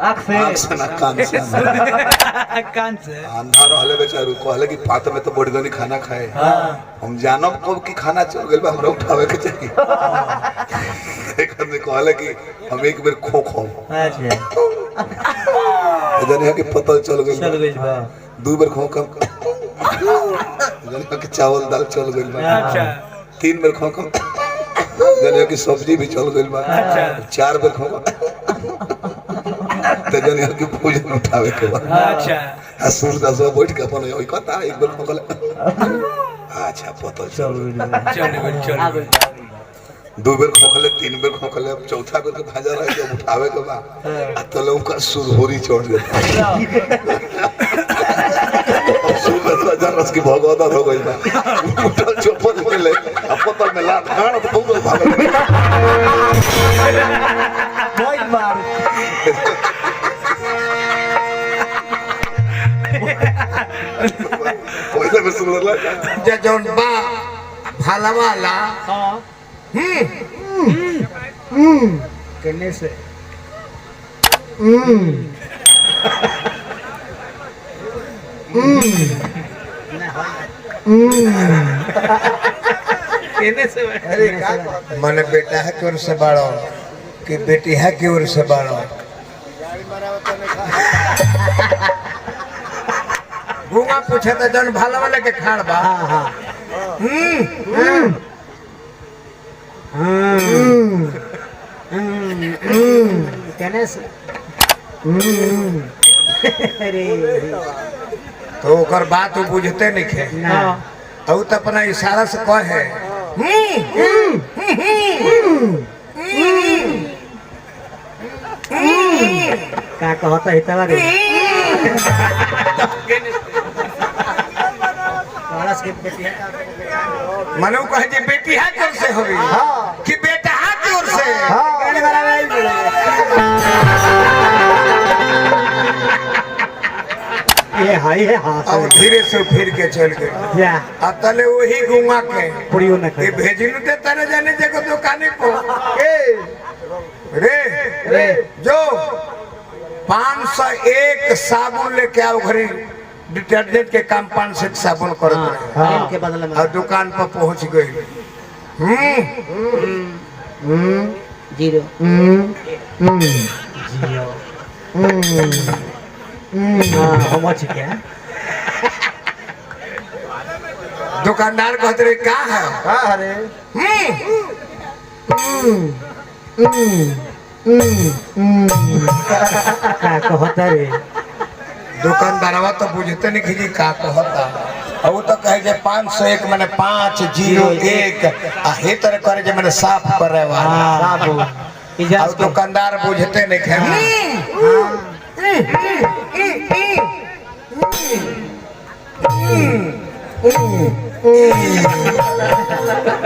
आँख से ना कान से कान से अंधा रहले बेचारू कहले कि पात में तो बड़गनी खाना खाए। हम जानब कब की खाना चल गइल बा हमरा उठावे के चाहिए। एक आदमी कहले कि हम एक बेर खो खो अच्छा जने के पता चल गइल बा दो बेर खो कम जने के चावल दाल चल गइल बा। अच्छा 3 बेर खो कम जने की सब्जी भी चल गइल बा। अच्छा 4 बेर खो ते जने के भोजन उठावे के बा। अच्छा आ सूरदास बैठ के अपन ओइ कथा एक बेर खो अच्छा पता चल चल 2 बेर खोखले 3 बेर खोखले अब चौथा बेर के भाजा रहे जब उठावे के बा आ तले उनका सुरहोरी चढ़ गया। सूरदास जनरस की भगवत हो गई बा उठल चौपट के ले अब पता में लात खान तो बहुत भाग बहुत मार पहले में सुन लगा जे जौन बा भाला वाला हां करने से कहने से अरे मन बेटा है की ओर से बाड़ो कि बेटी है की ओर से बाड़ो घूमा पूछे तो जौन भाला वाला के खाड़ बा हां कहने से अरे तो ओकर बात वो बुझते नहीं खे ना और तो अपना इशारा से कहे का कहता है तवा रे परस के बेटिया मनु कहे जे बेटी है की ओर से होगी कि बेटा है की ओर से गाड़ी वाला नहीं ये हाई है हां अब धीरे से फिर के चल गए या अतले वही घुमा के पुड़ियो न ये खाए भेजिनु ते तने जाने जगह दुकाने को रे रे जो 501 साबुन लेके आओ घरे डिटर्जेंट के काम 500 साबुन कर दे हां के बदले में और दुकान पर पहुंच गई जीरो हां मच गया दुकानदार कहते रहे क्या है अरे का कहता रे दुकानदारवा तो बुझते नहीं कि का कहता और वो तो कहे जे 501 माने 501 आ हे तरह करे जे माने साफ करे वाला बाबू और इजाजत दुकानदार बुझते नहीं खे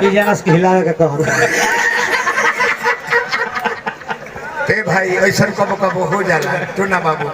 इजाजत के हिलावे का कहता ते भाई ऐसा कबो कबो हो जाला तू ना बाबू